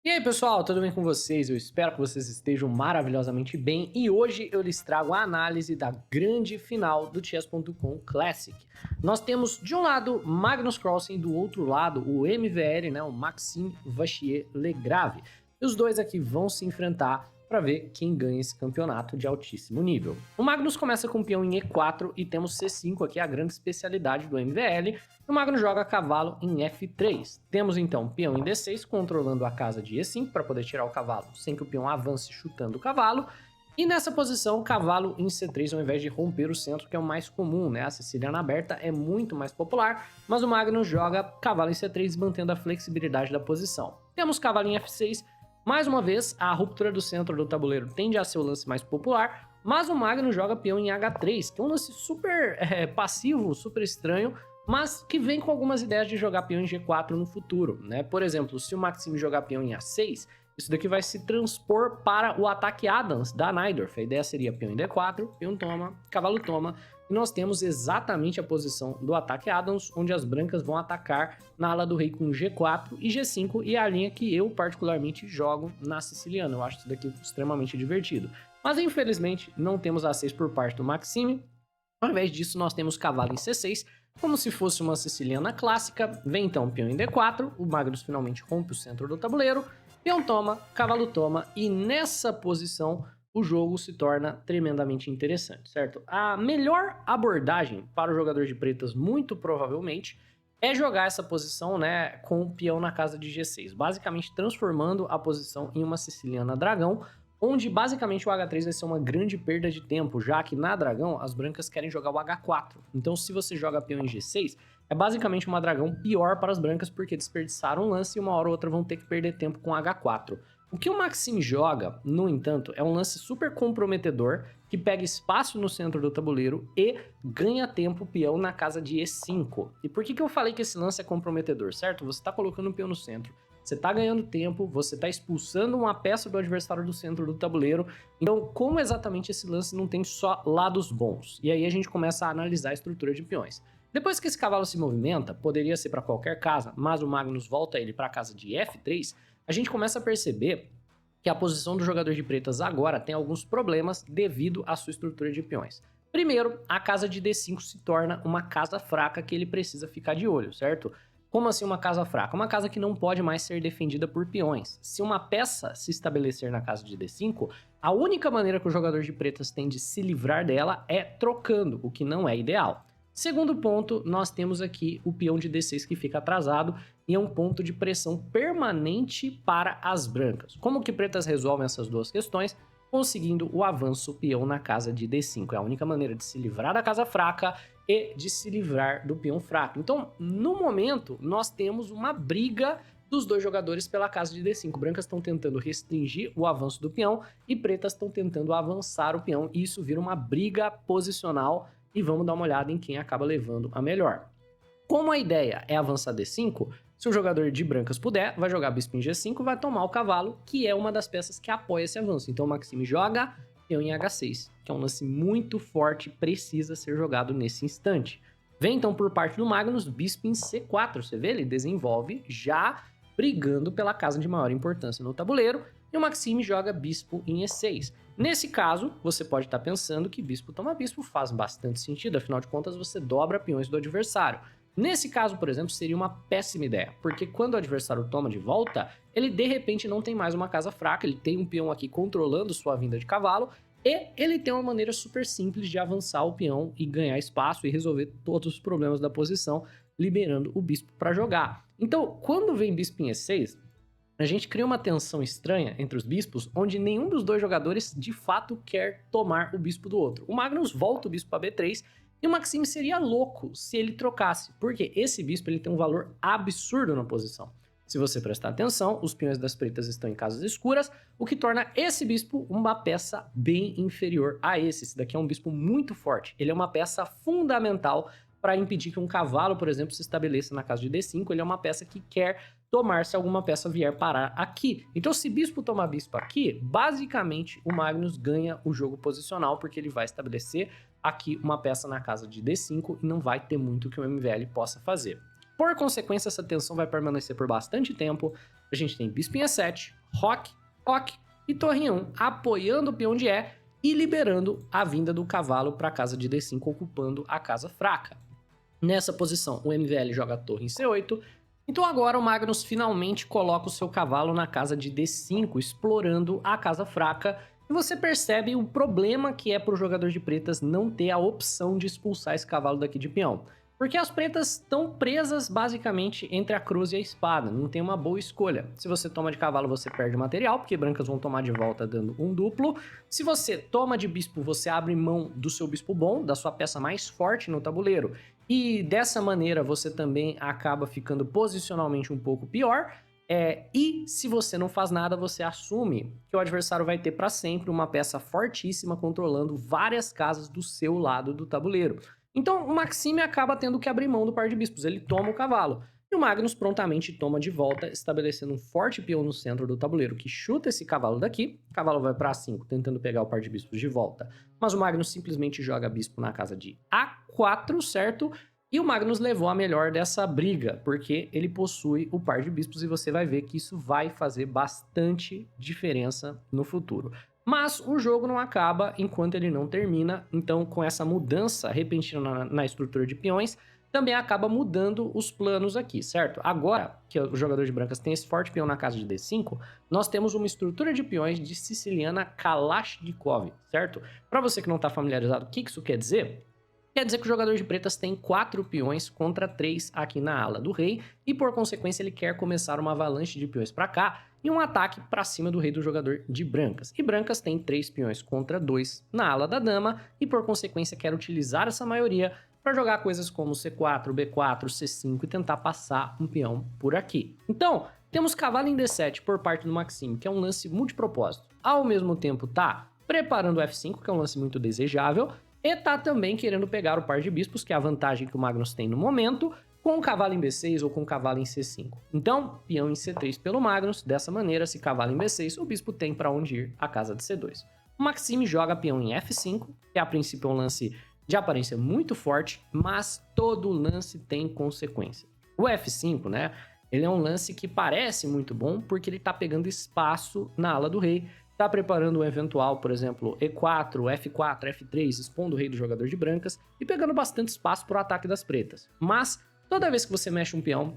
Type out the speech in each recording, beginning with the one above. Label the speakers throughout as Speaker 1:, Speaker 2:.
Speaker 1: E aí pessoal, tudo bem com vocês? Eu espero que vocês estejam maravilhosamente bem e hoje eu lhes trago a análise da grande final do Chess.com Classic. Nós temos de um lado Magnus Carlsen, do outro lado o MVL, né, o Maxime Vachier-Lagrave. E os dois aqui vão se enfrentar para ver quem ganha esse campeonato de altíssimo nível. O Magnus começa com o peão em E4 e temos C5 aqui, a grande especialidade do MVL. O Magnus joga cavalo em F3. Temos então peão em D6, controlando a casa de E5 para poder tirar o cavalo sem que o peão avance chutando o cavalo. E nessa posição, cavalo em C3 ao invés de romper o centro, que é o mais comum, né? A siciliana aberta é muito mais popular, mas o Magnus joga cavalo em C3 mantendo a flexibilidade da posição. Temos cavalo em F6. Mais uma vez, a ruptura do centro do tabuleiro tende a ser o lance mais popular, mas o Magnus joga peão em H3, que é um lance super passivo, super estranho, mas que vem com algumas ideias de jogar peão em G4 no futuro, né? Por exemplo, se o Maxime jogar peão em A6, isso daqui vai se transpor para o ataque Adams da Najdorf. A ideia seria peão em D4, peão toma, cavalo toma, e nós temos exatamente a posição do ataque Adams, onde as brancas vão atacar na ala do rei com G4 e G5, e é a linha que eu particularmente jogo na siciliana. Eu acho isso daqui extremamente divertido. Mas infelizmente não temos A6 por parte do Maxime. Ao invés disso, nós temos cavalo em C6, como se fosse uma siciliana clássica. Vem então peão em D4, o Magnus finalmente rompe o centro do tabuleiro, peão toma, cavalo toma, e nessa posição o jogo se torna tremendamente interessante, certo? A melhor abordagem para o jogador de pretas, muito provavelmente, é jogar essa posição, né, com o peão na casa de G6, basicamente transformando a posição em uma siciliana dragão, onde basicamente o H3 vai ser uma grande perda de tempo, já que na dragão as brancas querem jogar o H4. Então se você joga peão em G6, é basicamente uma dragão pior para as brancas, porque desperdiçaram um lance e uma hora ou outra vão ter que perder tempo com H4. O que o Maxime joga, no entanto, é um lance super comprometedor, que pega espaço no centro do tabuleiro e ganha tempo peão na casa de E5. E por que eu falei que esse lance é comprometedor, certo? Você está colocando um peão no centro, você está ganhando tempo, você está expulsando uma peça do adversário do centro do tabuleiro. Então, como exatamente esse lance não tem só lados bons? E aí a gente começa a analisar a estrutura de peões. Depois que esse cavalo se movimenta, poderia ser para qualquer casa, mas o Magnus volta ele para a casa de F3, a gente começa a perceber que a posição do jogador de pretas agora tem alguns problemas devido à sua estrutura de peões. Primeiro, a casa de D5 se torna uma casa fraca que ele precisa ficar de olho, certo? Como assim uma casa fraca? Uma casa que não pode mais ser defendida por peões. Se uma peça se estabelecer na casa de D5, a única maneira que o jogador de pretas tem de se livrar dela é trocando, o que não é ideal. Segundo ponto, nós temos aqui o peão de D6 que fica atrasado e é um ponto de pressão permanente para as brancas. Como que pretas resolvem essas duas questões? Conseguindo o avanço peão na casa de D5. É a única maneira de se livrar da casa fraca e de se livrar do peão fraco. Então, no momento, nós temos uma briga dos dois jogadores pela casa de D5. Brancas estão tentando restringir o avanço do peão e pretas estão tentando avançar o peão. E isso vira uma briga posicional e vamos dar uma olhada em quem acaba levando a melhor. Como a ideia é avançar D5, se o jogador de brancas puder, vai jogar bispo em G5, vai tomar o cavalo, que é uma das peças que apoia esse avanço. Então o Maxime joga peão em H6, que é um lance muito forte, precisa ser jogado nesse instante. Vem então por parte do Magnus, bispo em C4, você vê? Ele desenvolve já brigando pela casa de maior importância no tabuleiro, e o Maxime joga bispo em E6. Nesse caso, você pode estar pensando que bispo toma bispo faz bastante sentido, afinal de contas você dobra peões do adversário. Nesse caso, por exemplo, seria uma péssima ideia, porque quando o adversário toma de volta, ele de repente não tem mais uma casa fraca, ele tem um peão aqui controlando sua vinda de cavalo, e ele tem uma maneira super simples de avançar o peão e ganhar espaço e resolver todos os problemas da posição, liberando o bispo para jogar. Então, quando vem bispo em E6, a gente cria uma tensão estranha entre os bispos, onde nenhum dos dois jogadores de fato quer tomar o bispo do outro. O Magnus volta o bispo para B3 e o Maxime seria louco se ele trocasse, porque esse bispo ele tem um valor absurdo na posição. Se você prestar atenção, os peões das pretas estão em casas escuras, o que torna esse bispo uma peça bem inferior a esse. Esse daqui é um bispo muito forte, ele é uma peça fundamental para impedir que um cavalo, por exemplo, se estabeleça na casa de D5, ele é uma peça que quer tomar se alguma peça vier parar aqui. Então, se bispo tomar bispo aqui, basicamente o Magnus ganha o jogo posicional, porque ele vai estabelecer aqui uma peça na casa de D5 e não vai ter muito que o MVL possa fazer. Por consequência, essa tensão vai permanecer por bastante tempo. a gente tem bispo em E7, roque, ok e torre em 1, apoiando o peão de E e liberando a vinda do cavalo para a casa de D5, ocupando a casa fraca. Nessa posição, o MVL joga a torre em C8, então agora o Magnus finalmente coloca o seu cavalo na casa de D5, explorando a casa fraca, e você percebe o problema que é para o jogador de pretas não ter a opção de expulsar esse cavalo daqui de peão. Porque as pretas estão presas basicamente entre a cruz e a espada, não tem uma boa escolha. Se você toma de cavalo, você perde material, porque brancas vão tomar de volta dando um duplo. Se você toma de bispo, você abre mão do seu bispo bom, da sua peça mais forte no tabuleiro. E dessa maneira você também acaba ficando posicionalmente um pouco pior. E se você não faz nada, você assume que o adversário vai ter para sempre uma peça fortíssima controlando várias casas do seu lado do tabuleiro. Então o Maxime acaba tendo que abrir mão do par de bispos, ele toma o cavalo. E o Magnus prontamente toma de volta, estabelecendo um forte peão no centro do tabuleiro, que chuta esse cavalo daqui. O cavalo vai para A5, tentando pegar o par de bispos de volta. Mas o Magnus simplesmente joga bispo na casa de A4, certo? E o Magnus levou a melhor dessa briga, porque ele possui o par de bispos e você vai ver que isso vai fazer bastante diferença no futuro. Mas o jogo não acaba enquanto ele não termina, então com essa mudança repentina na estrutura de peões, também acaba mudando os planos aqui, certo? Agora que o jogador de brancas tem esse forte peão na casa de D5, nós temos uma estrutura de peões de siciliana Kalashnikov, certo? Para você que não está familiarizado, o que isso quer dizer? Quer dizer que o jogador de pretas tem 4 peões contra 3 aqui na ala do rei, e por consequência ele quer começar uma avalanche de peões para cá, e um ataque para cima do rei do jogador de brancas. E brancas tem 3 peões contra 2 na ala da dama, e por consequência quer utilizar essa maioria para jogar coisas como C4, B4, C5 e tentar passar um peão por aqui. Então, temos cavalo em D7 por parte do Maxime, que é um lance multipropósito. Ao mesmo tempo tá preparando o F5, que é um lance muito desejável, e tá também querendo pegar o par de bispos, que é a vantagem que o Magnus tem no momento, com o cavalo em B6 ou com o cavalo em C5. Então, peão em C3 pelo Magnus, dessa maneira, se cavalo em B6, o bispo tem para onde ir a casa de C2. O Maxime joga peão em F5, que a princípio é um lance de aparência muito forte, mas todo lance tem consequência. O F5, né, ele é um lance que parece muito bom, porque ele tá pegando espaço na ala do rei, tá preparando um eventual, por exemplo, E4, F4, F3, expondo o rei do jogador de brancas e pegando bastante espaço para o ataque das pretas. Mas toda vez que você mexe um peão,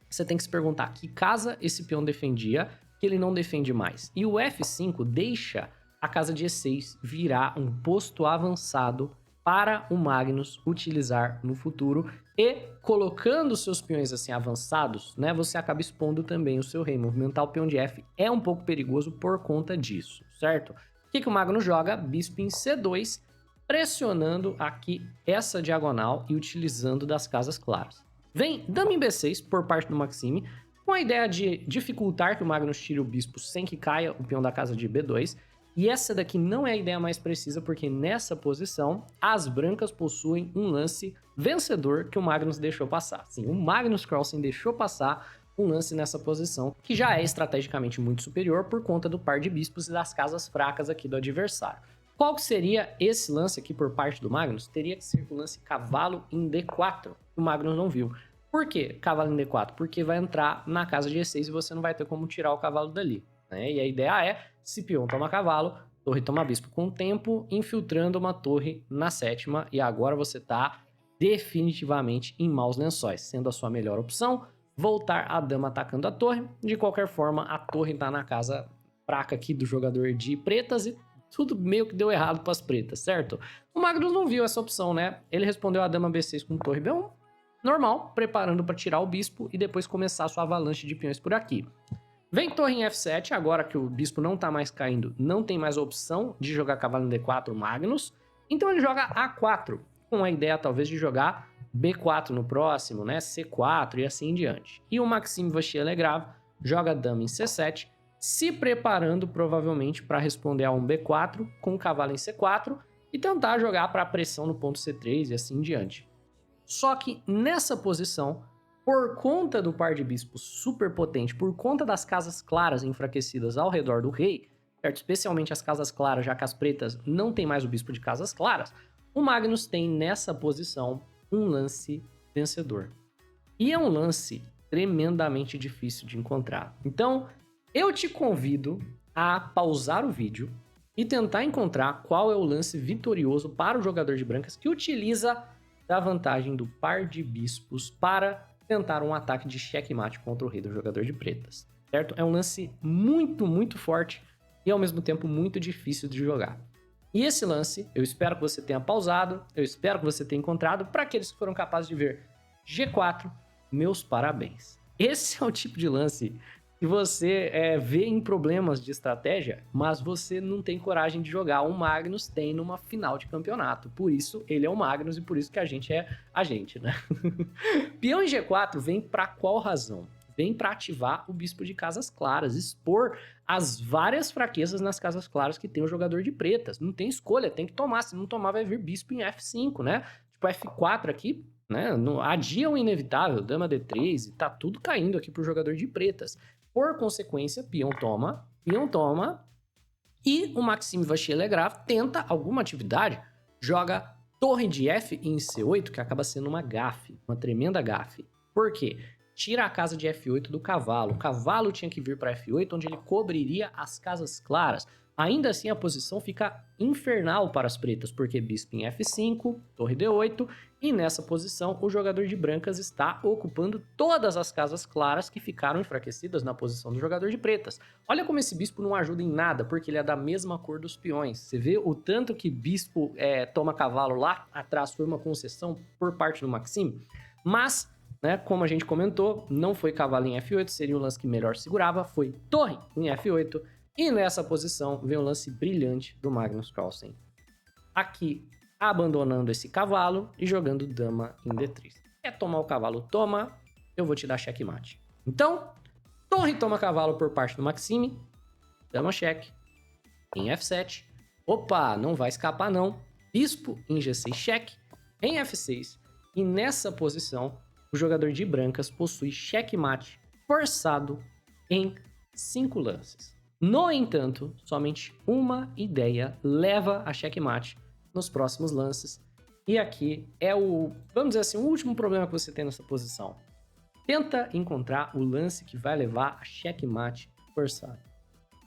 Speaker 1: você tem que se perguntar que casa esse peão defendia, que ele não defende mais. E o F5 deixa a casa de E6 virar um posto avançado para o Magnus utilizar no futuro, e colocando seus peões assim avançados, né, você acaba expondo também o seu rei. Movimentar o peão de F é um pouco perigoso por conta disso, certo? O que o Magnus joga? Bispo em C2, pressionando aqui essa diagonal e utilizando das casas claras. Vem dama em B6 por parte do Maxime, com a ideia de dificultar que o Magnus tire o bispo sem que caia o peão da casa de B2, e essa daqui não é a ideia mais precisa, porque nessa posição, as brancas possuem um lance vencedor que o Magnus deixou passar. Sim, o Magnus Carlsen deixou passar um lance nessa posição, que já é estrategicamente muito superior por conta do par de bispos e das casas fracas aqui do adversário. Qual que seria esse lance aqui por parte do Magnus? Teria que ser o lance cavalo em D4, que o Magnus não viu. Por que cavalo em D4? Porque vai entrar na casa de E6 e você não vai ter como tirar o cavalo dali, né? E a ideia é, se peão toma cavalo, torre toma bispo com o tempo, infiltrando uma torre na sétima, e agora você tá definitivamente em maus lençóis, sendo a sua melhor opção voltar a dama atacando a torre. De qualquer forma, a torre tá na casa fraca aqui do jogador de pretas e tudo meio que deu errado para as pretas, certo? O Magnus não viu essa opção, né? Ele respondeu a dama B6 com torre B1, normal, preparando para tirar o bispo e depois começar a sua avalanche de peões por aqui. Vem torre em F7, agora que o bispo não tá mais caindo, não tem mais a opção de jogar cavalo em D4 Magnus, então ele joga A4, com a ideia talvez de jogar B4 no próximo, né, C4 e assim em diante. E o Maxime Vachier-Legrave joga dama em C7, se preparando provavelmente para responder a um B4 com o cavalo em C4 e tentar jogar para a pressão no ponto C3 e assim em diante. Só que nessa posição, por conta do par de bispos super potente, por conta das casas claras enfraquecidas ao redor do rei, certo? Especialmente as casas claras, já que as pretas não tem mais o bispo de casas claras, o Magnus tem nessa posição um lance vencedor. E é um lance tremendamente difícil de encontrar. Então, eu te convido a pausar o vídeo e tentar encontrar qual é o lance vitorioso para o jogador de brancas que utiliza da vantagem do par de bispos para tentar um ataque de checkmate contra o rei do jogador de pretas, certo? É um lance muito forte e ao mesmo tempo muito difícil de jogar. E esse lance, eu espero que você tenha pausado, eu espero que você tenha encontrado. Para aqueles que foram capazes de ver G4, meus parabéns. Esse é o tipo de lance que você vê em problemas de estratégia, mas você não tem coragem de jogar. O Magnus tem numa final de campeonato, por isso ele é o Magnus e por isso que a gente é a gente, né? Peão em G4 vem para qual razão? Vem para ativar o bispo de casas claras, expor as várias fraquezas nas casas claras que tem o jogador de pretas. Não tem escolha, tem que tomar. Se não tomar, vai vir bispo em F5, né? Tipo, F4 aqui, né? Adia o inevitável, dama D3, e tá tudo caindo aqui pro jogador de pretas. Por consequência, peão toma, e o Maxime Vachier-Lagrave tenta alguma atividade, joga torre de F em C8, que acaba sendo uma gafe, uma tremenda gafe. Por quê? Tira a casa de F8 do cavalo. O cavalo tinha que vir para F8, onde ele cobriria as casas claras. Ainda assim, a posição fica infernal para as pretas, porque bispo em F5, torre D8, e nessa posição o jogador de brancas está ocupando todas as casas claras que ficaram enfraquecidas na posição do jogador de pretas. Olha como esse bispo não ajuda em nada, porque ele é da mesma cor dos peões. Você vê o tanto que bispo toma cavalo lá atrás foi uma concessão por parte do Maxime, mas... né, como a gente comentou, não foi cavalo em F8, seria o lance que melhor segurava, foi torre em F8, e nessa posição vem o lance brilhante do Magnus Carlsen. Aqui, abandonando esse cavalo e jogando dama em D3. Quer tomar o cavalo? Toma, eu vou te dar checkmate. Então, torre toma cavalo por parte do Maxime, dama cheque, em F7, opa, não vai escapar não, bispo em G6 cheque, em F6, e nessa posição o jogador de brancas possui checkmate forçado em 5 lances. No entanto, somente uma ideia leva a checkmate nos próximos lances. E aqui é vamos dizer assim, o último problema que você tem nessa posição. Tenta encontrar o lance que vai levar a checkmate forçado.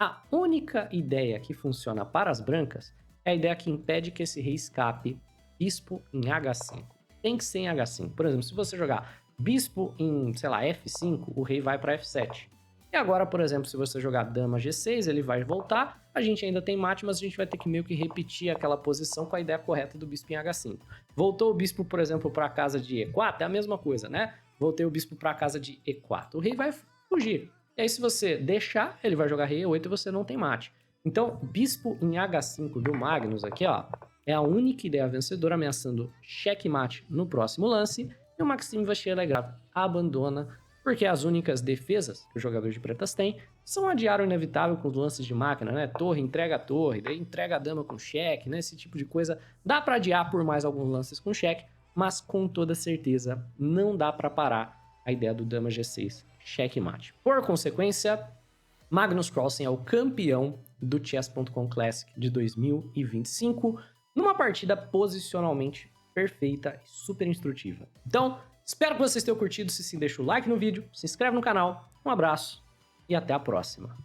Speaker 1: A única ideia que funciona para as brancas é a ideia que impede que esse rei escape bispo em H5. Tem que ser em H5. Por exemplo, se você jogar bispo em, sei lá, F5, o rei vai para F7. E agora, por exemplo, se você jogar dama G6, ele vai voltar. A gente ainda tem mate, mas a gente vai ter que meio que repetir aquela posição com a ideia correta do bispo em H5. Voltou o bispo, por exemplo, para a casa de E4, é a mesma coisa, né? Voltei o bispo para a casa de E4. O rei vai fugir. E aí, se você deixar, ele vai jogar rei E8 e você não tem mate. Então, bispo em H5 do Magnus aqui, ó, é a única ideia vencedora, ameaçando checkmate no próximo lance. E o Maxime Vachier-Lagrave abandona, porque as únicas defesas que o jogador de pretas tem são adiar o inevitável com os lances de máquina, né? Torre, entrega a torre, daí entrega a dama com cheque, né? Esse tipo de coisa. Dá para adiar por mais alguns lances com cheque, mas com toda certeza não dá para parar a ideia do dama G6 checkmate. Por consequência, Magnus Carlsen é o campeão do Chess.com Classic de 2025, numa partida posicionalmente perfeita e super instrutiva. Então, espero que vocês tenham curtido. Se sim, deixa o like no vídeo, se inscreve no canal, um abraço e até a próxima.